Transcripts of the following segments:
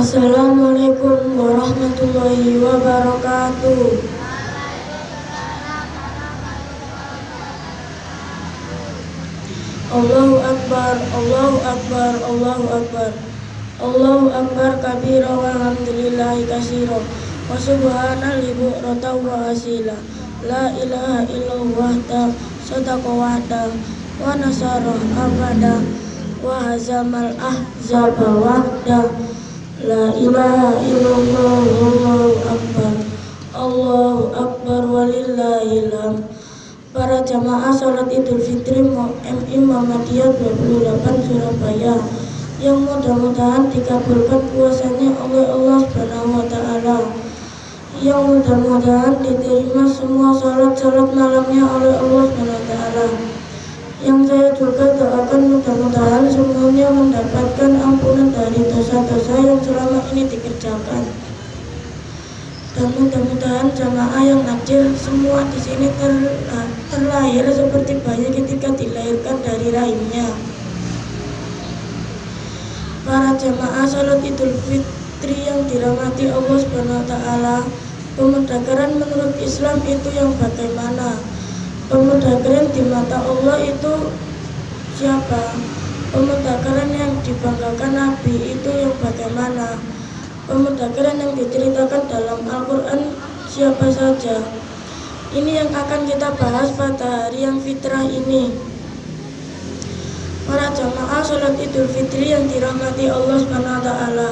Assalamualaikum warahmatullahi wabarakatuh. Allahu Akbar, Allahu Akbar, Allahu Akbar. Allahu Akbar kabira walhamdulillahi katsira wa subhanallahi bukratan wa asila. La ilaha illallah wahda sadaqa wahda wa nasara abada wa hazamal ahzaba wahda. La ilaha illallah wallahu akbar. Allahu akbar walillahil hamd. Para jamaah salat Idul Fitri MI Muhammadiyah 28 Surabaya yang mudah-mudahan dikabulkan puasanya oleh Allah Subhanahu wa taala. Yang mudah-mudahan diterima semua salat-salat malamnya oleh Allah Subhanahu wa taala. Yang saya juga doakan mudah-mudahan semuanya mendapatkan ampunan dari dosa-dosa yang selama ini dikerjakan. Dan mudah-mudahan jamaah yang hadir semua di sini terlahir seperti bayi ketika dilahirkan dari rahimnya. Para jamaah salat Idul Fitri yang dirahmati Allah Subhanahu wa taala, pemudakaran menurut Islam itu yang bagaimana? Pemudakaran di mata Allah itu siapa? Pemudakaran yang dibanggakan Nabi itu yang bagaimana? Pemudakaran yang diceritakan dalam Al-Quran siapa saja? Ini yang akan kita bahas pada hari yang fitrah ini. Para jamaah salat Idul Fitri yang dirahmati Allah Subhanahu wa taala,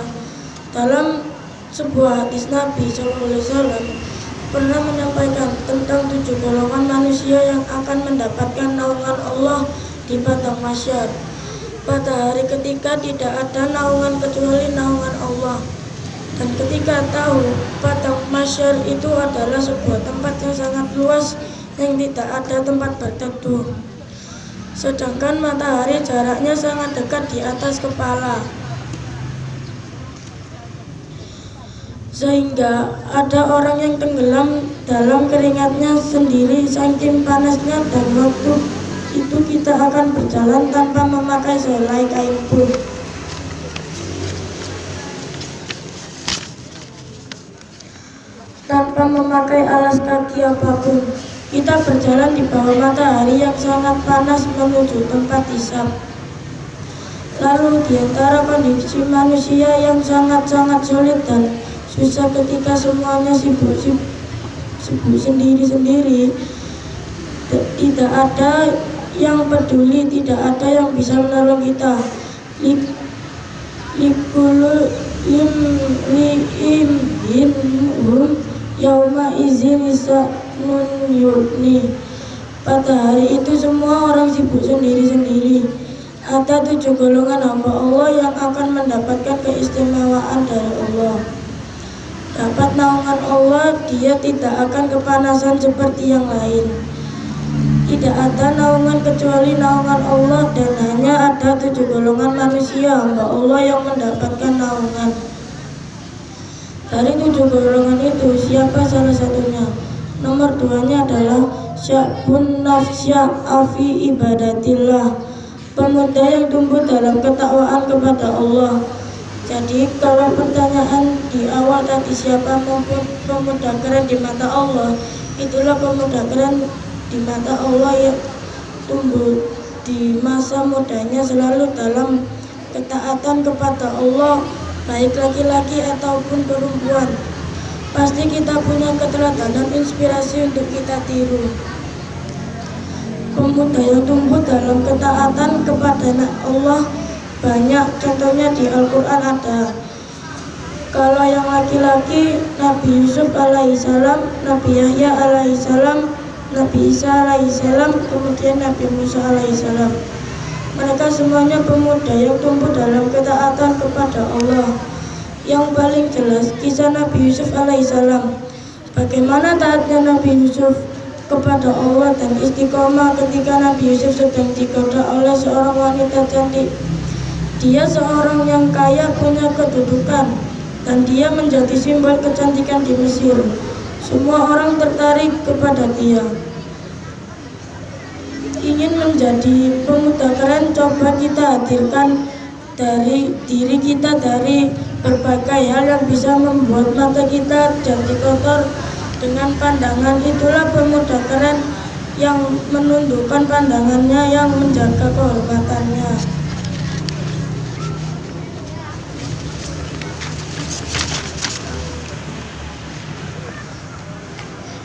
dalam sebuah hadis Nabi SAW pernah menyampaikan tentang 7 golongan manusia yang akan mendapatkan naungan Allah di padang mahsyar. Pada hari ketika tidak ada naungan kecuali naungan Allah. Dan ketika tahu padang mahsyar itu adalah sebuah tempat yang sangat luas yang tidak ada tempat berteduh. Sedangkan matahari jaraknya sangat dekat di atas kepala. Sehingga ada orang yang tenggelam dalam keringatnya sendiri saking panasnya, dan waktu itu kita akan berjalan tanpa memakai selai kain pun. Tanpa memakai alas kaki apapun, kita berjalan di bawah matahari yang sangat panas menuju tempat hisab. Lalu di antara kondisi manusia yang sangat-sangat sulit dan susah ketika semuanya sibuk sendiri-sendiri, tidak ada yang peduli, tidak ada yang bisa menolong kita. Likulul imri'in yauma izin nun yurni. Pada hari itu semua orang sibuk sendiri-sendiri. Ada 7 golongan hamba Allah yang akan mendapatkan keistimewaan dari Allah. Dapat naungan Allah, dia tidak akan kepanasan seperti yang lain. Tidak ada naungan kecuali naungan Allah, dan hanya ada 7 golongan manusia hamba Allah yang mendapatkan naungan. Dari 7 golongan itu, siapa salah satunya? Nomor 2-nya adalah syabun nafsya afi ibadatillah, pemuda yang tumbuh dalam ketakwaan kepada Allah. Jadi kalau pertanyaan di awal tadi siapa pemuda keren di mata Allah, itulah pemuda keren di mata Allah yang tumbuh di masa mudanya selalu dalam ketaatan kepada Allah, baik laki-laki ataupun perempuan. Pasti kita punya keteladanan inspirasi untuk kita tiru. Pemuda yang tumbuh dalam ketaatan kepada Allah banyak, contohnya di Al-Quran ada. Kalau yang laki-laki, Nabi Yusuf alaihissalam, Nabi Yahya alaihissalam, Nabi Isa alaihissalam, kemudian Nabi Musa alaihissalam. Mereka semuanya pemuda yang tumbuh dalam ketaatan kepada Allah. Yang paling jelas kisah Nabi Yusuf alaihissalam. Bagaimana taatnya Nabi Yusuf kepada Allah dan istiqomah ketika Nabi Yusuf sedang digoda oleh seorang wanita cantik. Dia seorang yang kaya, punya kedudukan, dan dia menjadi simbol kecantikan di Mesir. Semua orang tertarik kepada dia. Ingin menjadi pemuda keren, coba kita hadirkan dari diri kita dari berbagai hal yang bisa membuat mata kita jadi kotor dengan pandangan. Itulah pemuda keren yang menundukkan pandangannya, yang menjaga kehormatannya.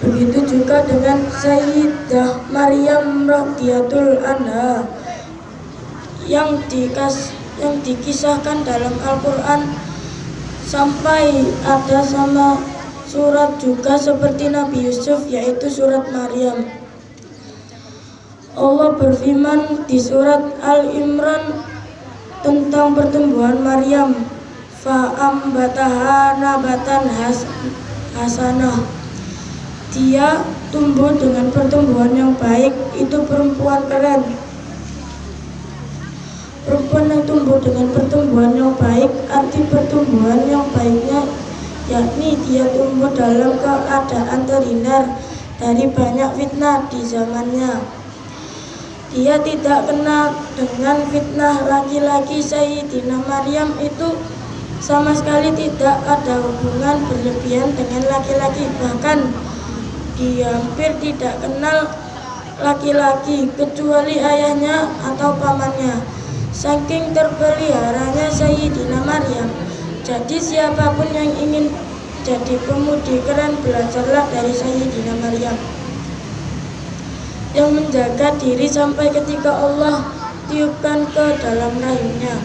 Begitu juga dengan Sayyidah Maryam radhiyallahu anha yang dikisahkan dalam Al-Quran, sampai ada sama surat juga seperti Nabi Yusuf, yaitu surat Maryam. Allah berfirman di surat Al-Imran tentang pertumbuhan Maryam, fa'ambataha nabatan hasanah. Dia tumbuh dengan pertumbuhan yang baik. Itu perempuan keren. Perempuan yang tumbuh dengan pertumbuhan yang baik, arti pertumbuhan yang baiknya yakni dia tumbuh dalam keadaan terhindar dari banyak fitnah di zamannya. Dia tidak kena dengan fitnah laki-laki. Sayyidina Maryam itu sama sekali tidak ada hubungan berlebihan dengan laki-laki, bahkan dia hampir tidak kenal laki-laki kecuali ayahnya atau pamannya. Saking terpeliharanya Sayyidina Maryam. Jadi siapapun yang ingin jadi pemudi keren, belajarlah dari Sayyidina Maryam yang menjaga diri sampai ketika Allah tiupkan ke dalam rahimnya.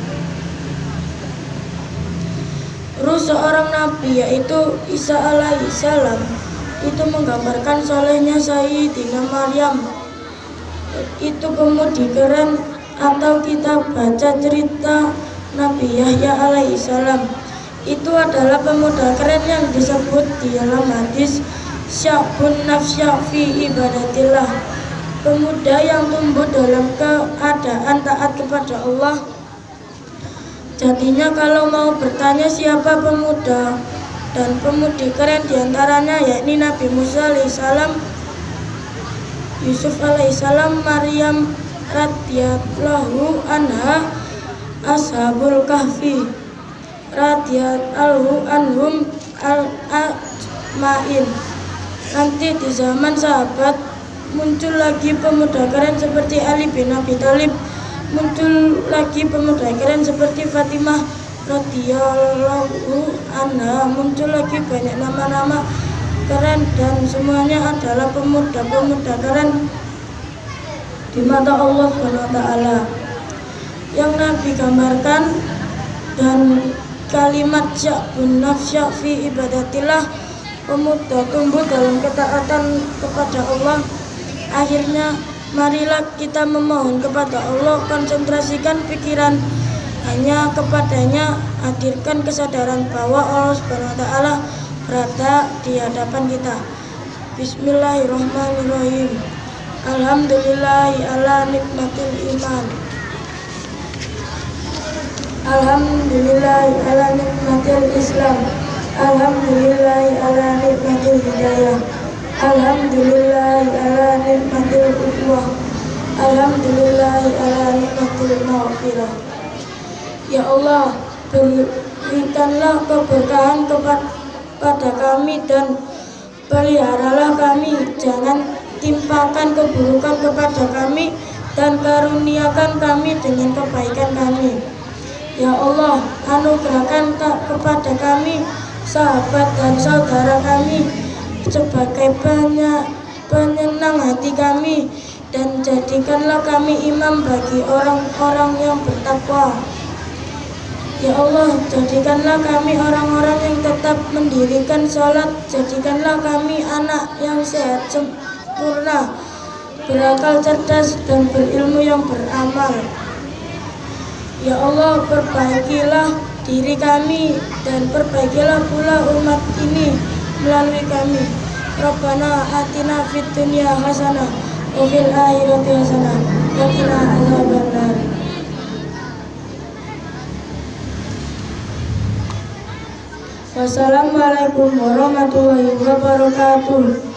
Ruh seorang nabi yaitu Isa alaihissalam itu menggambarkan solehnya Sayyidina Maryam. Itu pemudi keren. Atau kita baca cerita Nabi Yahya alaihissalam, itu adalah pemuda keren yang disebut di dalam hadis syabun nafsya fi ibadatillah, pemuda yang tumbuh dalam keadaan taat kepada Allah. Jadinya kalau mau bertanya siapa pemuda dan pemudi keren diantaranya, yakni Nabi Musa alaihissalam, Yusuf alaihissalam, Maryam radhiyallahu anha, Ashabul Kahfi radhiyallahu anhum al-ajmain. Nanti di zaman sahabat muncul lagi pemuda keren seperti Ali bin Abi Thalib, muncul lagi pemuda keren seperti Fatimah radhiyallahu anha, muncul lagi banyak nama-nama keren, dan semuanya adalah pemuda-pemuda keren di mata Allah SWT yang Nabi gambarkan. Dan kalimat sya'bun nafsya fi ibadatillah, pemuda tumbuh dalam ketaatan kepada Allah. Akhirnya marilah kita memohon kepada Allah, konsentrasikan pikiran hanya kepadanya, hadirkan kesadaran bahwa Allah SWT berada di hadapan kita. Bismillahirrahmanirrahim. Alhamdulillahi ala nikmatil iman. Alhamdulillahi ala nikmatil Islam. Alhamdulillahi ala nikmatil hidayah. Alhamdulillahi ala nikmatil ukhuwah. Alhamdulillahi ala nikmatil maghfirah. Ya Allah, berikanlah keberkahan kepada kami dan peliharalah kami, jangan timpakan keburukan kepada kami dan karuniakan kami dengan kebaikan kami. Ya Allah, anugerahkan kepada kami sahabat dan saudara kami sebagai penyenang hati kami, dan jadikanlah kami imam bagi orang-orang yang bertakwa. Ya Allah, jadikanlah kami orang-orang yang tetap mendirikan sholat. Jadikanlah kami anak yang sehat sempurna, berakal cerdas dan berilmu yang beramal. Ya Allah, perbaikilah diri kami dan perbaikilah pula umat ini melalui kami. Rabbana atina fid dunya hasanah wa fil akhirati hasanah wa qina adzabannar. Wassalamualaikum warahmatullahi wabarakatuh.